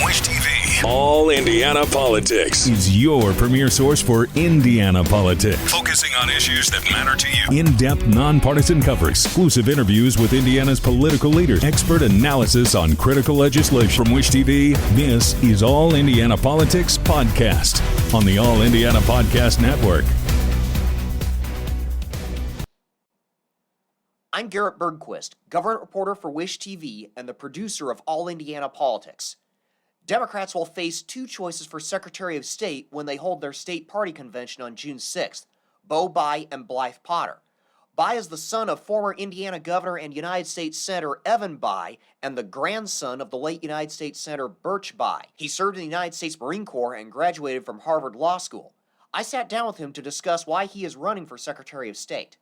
Wish TV. All Indiana Politics is your premier source for Indiana politics. Focusing on issues that matter to you. In-depth, nonpartisan coverage, exclusive interviews with Indiana's political leaders, expert analysis on critical legislation. From Wish TV, this is All Indiana Politics Podcast on the All Indiana Podcast Network. I'm Garrett Bergquist, government reporter for Wish TV and the producer of All Indiana Politics. Democrats will face two choices for Secretary of State when they hold their state party convention on June 6th, Beau Bayh and Blythe Potter. Bayh is the son of former Indiana Governor and United States Senator Evan Bayh and the grandson of the late United States Senator Birch Bayh. He served in the United States Marine Corps and graduated from Harvard Law School. I sat down with him to discuss why he is running for Secretary of State.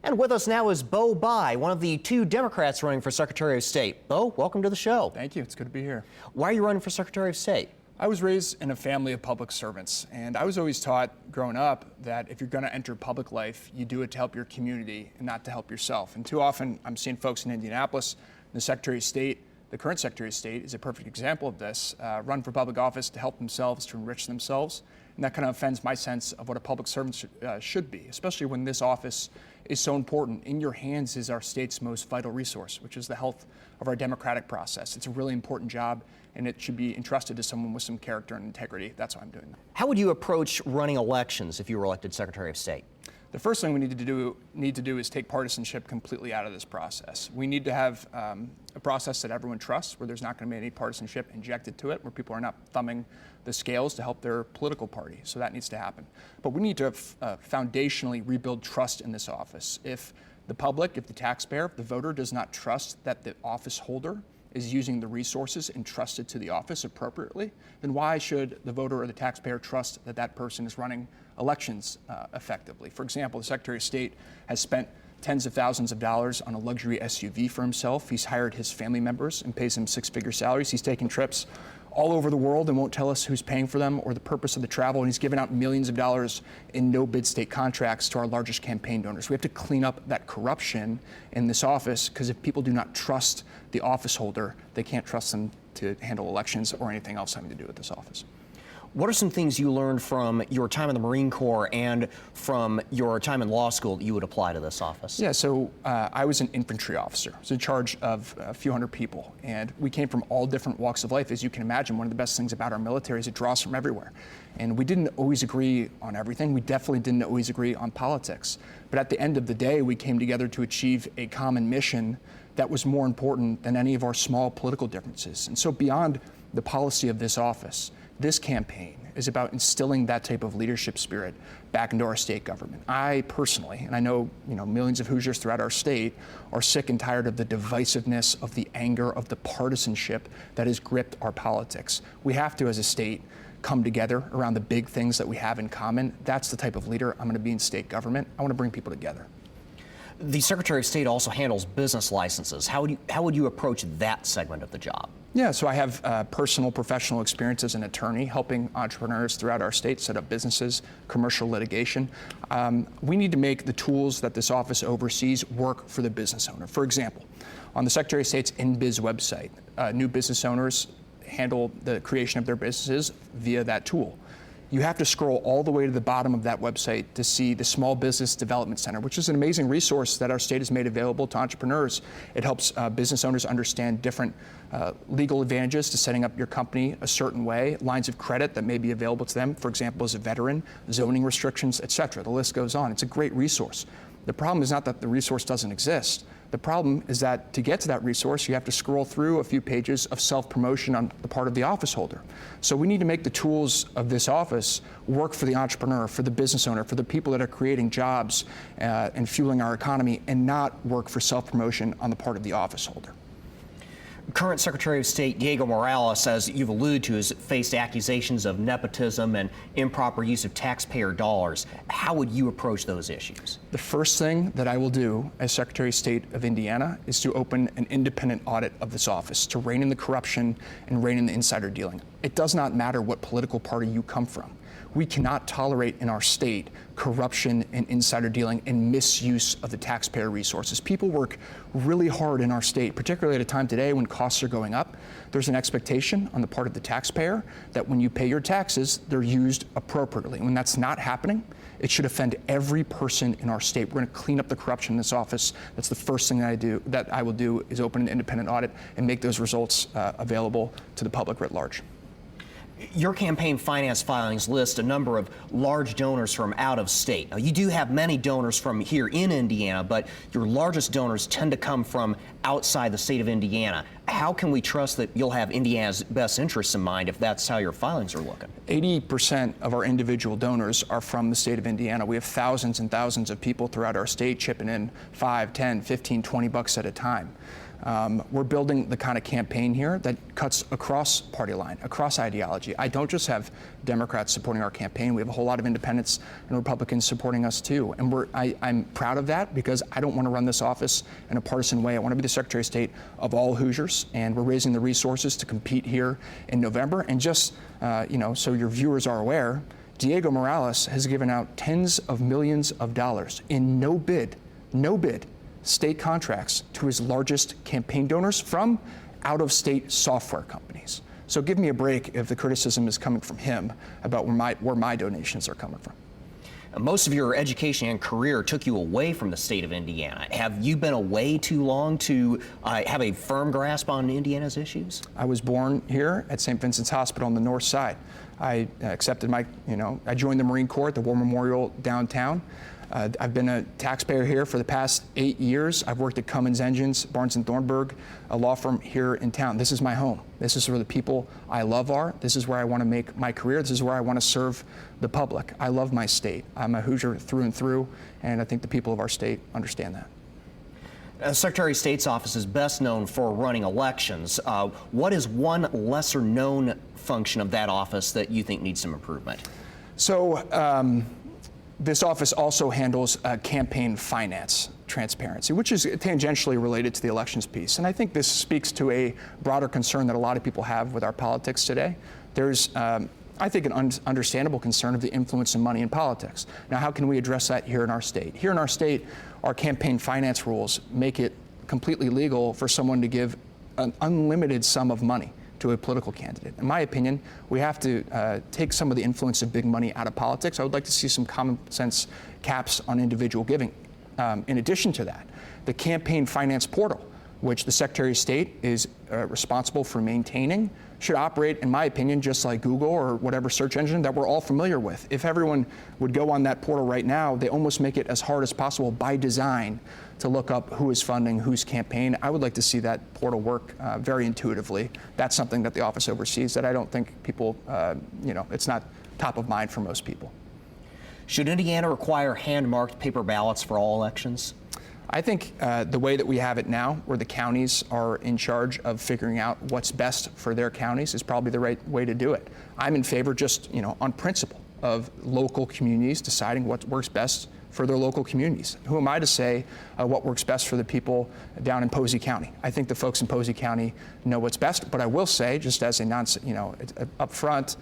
And with us now is Beau Bayh, one of the two Democrats running for Secretary of State. Beau, welcome to the show. Thank you. It's good to be here. Why are you running for Secretary of State? I was raised in a family of public servants, and I was always taught growing up that if you're going to enter public life, you do it to help your community and not to help yourself. And too often, I'm seeing folks in Indianapolis, the Secretary of State, the current Secretary of State is a perfect example of this, run for public office to help themselves, to enrich themselves. And that kind of offends my sense of what a public servant should be, especially when this office is so important. In your hands is our state's most vital resource, which is the health of our democratic process. It's a really important job, and it should be entrusted to someone with some character and integrity. That's why I'm doing that. How would you approach running elections if you were elected Secretary of State? The first thing we need to do is take partisanship completely out of this process. We need to have a process that everyone trusts, where there's not going to be any partisanship injected to it, where people are not thumbing the scales to help their political party. So that needs to happen. But we need to foundationally rebuild trust in this office. If the public, if the taxpayer, if the voter does not trust that the office holder is using the resources entrusted to the office appropriately, then why should the voter or the taxpayer trust that that person is running elections effectively? For example, the Secretary of State has spent tens of thousands of dollars on a luxury SUV for himself. He's hired his family members and pays them six-figure salaries. He's taken trips all over the world and won't tell us who's paying for them or the purpose of the travel. And he's given out millions of dollars in no-bid state contracts to our largest campaign donors. We have to clean up that corruption in this office, because if people do not trust the office holder, they can't trust them to handle elections or anything else having to do with this office. What are some things you learned from your time in the Marine Corps and from your time in law school that you would apply to this office? Yeah, so I was an infantry officer. I was in charge of a few hundred people, and we came from all different walks of life. As you can imagine, one of the best things about our military is it draws from everywhere. And we didn't always agree on everything. We definitely didn't always agree on politics. But at the end of the day, we came together to achieve a common mission that was more important than any of our small political differences. And so beyond the policy of this office, this campaign is about instilling that type of leadership spirit back into our state government. I personally, and I know millions of Hoosiers throughout our state, are sick and tired of the divisiveness, of the anger, of the partisanship that has gripped our politics. We have to, as a state, come together around the big things that we have in common. That's the type of leader I'm going to be in state government. I want to bring people together. The Secretary of State also handles business licenses. How would you approach that segment of the job? Yeah, so I have personal professional experience as an attorney helping entrepreneurs throughout our state set up businesses, commercial litigation. We need to make the tools that this office oversees work for the business owner. For example, on the Secretary of State's InBiz website, new business owners handle the creation of their businesses via that tool. You have to scroll all the way to the bottom of that website to see the Small Business Development Center, which is an amazing resource that our state has made available to entrepreneurs. It helps business owners understand different legal advantages to setting up your company a certain way, lines of credit that may be available to them, for example, as a veteran, zoning restrictions, et cetera. The list goes on. It's a great resource. The problem is not that the resource doesn't exist. The problem is that to get to that resource, you have to scroll through a few pages of self-promotion on the part of the office holder. So we need to make the tools of this office work for the entrepreneur, for the business owner, for the people that are creating jobs and fueling our economy, and not work for self-promotion on the part of the office holder. Current Secretary of State Diego Morales, as you've alluded to, has faced accusations of nepotism and improper use of taxpayer dollars. How would you approach those issues? The first thing that I will do as Secretary of State of Indiana is to open an independent audit of this office to rein in the corruption and rein in the insider dealing. It does not matter what political party you come from. We cannot tolerate in our state corruption and insider dealing and misuse of the taxpayer resources. People work really hard in our state, particularly at a time today when costs are going up. There's an expectation on the part of the taxpayer that when you pay your taxes, they're used appropriately. When that's not happening, it should offend every person in our state. We're going to clean up the corruption in this office. That's the first thing that I will do is open an independent audit and make those results available to the public writ large. Your campaign finance filings list a number of large donors from out of state. Now, you do have many donors from here in Indiana, but your largest donors tend to come from outside the state of Indiana. How can we trust that you'll have Indiana's best interests in mind if that's how your filings are looking? 80% of our individual donors are from the state of Indiana. We have thousands and thousands of people throughout our state chipping in $5, $10, $15, $20 at a time. We're building the kind of campaign here that cuts across party line, across ideology. I don't just have Democrats supporting our campaign. We have a whole lot of independents and Republicans supporting us too. And I'm proud of that because I don't want to run this office in a partisan way. I want to be the Secretary of State of all Hoosiers, and we're raising the resources to compete here in November. And just, so your viewers are aware, Diego Morales has given out tens of millions of dollars in no bid, state contracts to his largest campaign donors from out-of-state software companies. So give me a break if the criticism is coming from him about where my donations are coming from. Most of your education and career took you away from the state of Indiana. Have you been away too long to have a firm grasp on Indiana's issues? I was born here at St. Vincent's Hospital on the north side. I accepted I joined the Marine Corps at the War Memorial downtown. I've been a taxpayer here for the past 8 years. I've worked at Cummins Engines, Barnes & Thornburg, a law firm here in town. This is my home. This is where the people I love are. This is where I want to make my career. This is where I want to serve the public. I love my state. I'm a Hoosier through and through, and I think the people of our state understand that. Secretary of State's office is best known for running elections. What is one lesser known function of that office that you think needs some improvement? So, this office also handles campaign finance transparency, which is tangentially related to the elections piece. And I think this speaks to a broader concern that a lot of people have with our politics today. There's, I think, an understandable concern of the influence of money in politics. Now, how can we address that here in our state? Here in our state, our campaign finance rules make it completely legal for someone to give an unlimited sum of money to a political candidate. In my opinion, we have to take some of the influence of big money out of politics. I would like to see some common sense caps on individual giving. In addition to that, the campaign finance portal, which the Secretary of State is responsible for maintaining, should operate, in my opinion, just like Google or whatever search engine that we're all familiar with. If everyone would go on that portal right now, they almost make it as hard as possible by design to look up who is funding whose campaign. I would like to see that portal work very intuitively. That's something that the office oversees that I don't think people, it's not top of mind for most people. Should Indiana require hand-marked paper ballots for all elections? I think the way that we have it now, where the counties are in charge of figuring out what's best for their counties, is probably the right way to do it. I'm in favor, just on principle, of local communities deciding what works best for their local communities. Who am I to say what works best for the people down in Posey County? I think the folks in Posey County know what's best, but I will say, just as a upfront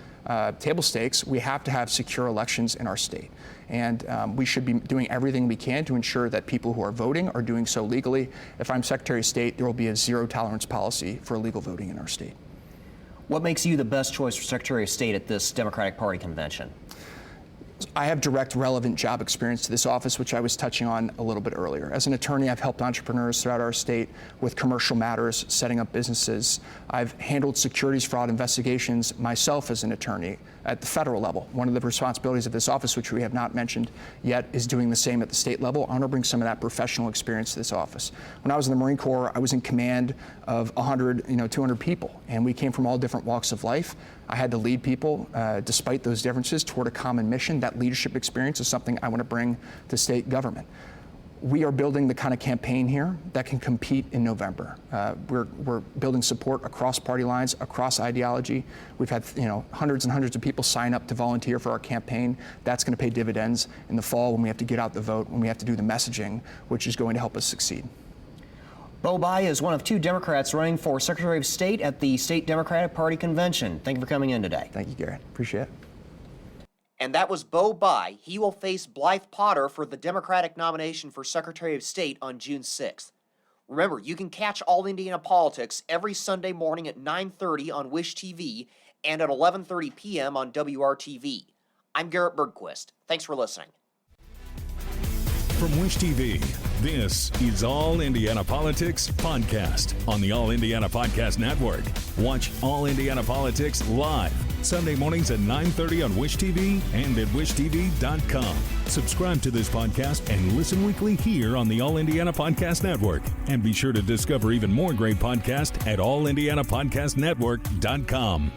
table stakes, we have to have secure elections in our state. And we should be doing everything we can to ensure that people who are voting are doing so legally. If I'm Secretary of State, there will be a zero tolerance policy for illegal voting in our state. What makes you the best choice for Secretary of State at this Democratic Party convention? I have direct relevant job experience to this office, which I was touching on a little bit earlier. As an attorney, I've helped entrepreneurs throughout our state with commercial matters, setting up businesses. I've handled securities fraud investigations myself as an attorney at the federal level. One of the responsibilities of this office, which we have not mentioned yet, is doing the same at the state level. I want to bring some of that professional experience to this office. When I was in the Marine Corps, I was in command of 100, 200 people, and we came from all different walks of life. I had to lead people, despite those differences, toward a common mission. That leadership experience is something I want to bring to state government. We are building the kind of campaign here that can compete in November. We're building support across party lines, across ideology. We've had hundreds and hundreds of people sign up to volunteer for our campaign. That's going to pay dividends in the fall when we have to get out the vote, when we have to do the messaging, which is going to help us succeed. Beau Bayh is one of two Democrats running for Secretary of State at the State Democratic Party Convention. Thank you for coming in today. Thank you, Garrett. Appreciate it. And that was Beau Bayh. He will face Blythe Potter for the Democratic nomination for Secretary of State on June 6th. Remember, you can catch All Indiana Politics every Sunday morning at 9:30 on Wish TV and at 11:30 p.m. on WRTV. I'm Garrett Bergquist. Thanks for listening. From Wish TV, this is All Indiana Politics Podcast on the All Indiana Podcast Network. Watch All Indiana Politics live Sunday mornings at 9:30 on Wish TV and at wishtv.com. Subscribe to this podcast and listen weekly here on the All Indiana Podcast Network. And be sure to discover even more great podcasts at allindianapodcastnetwork.com.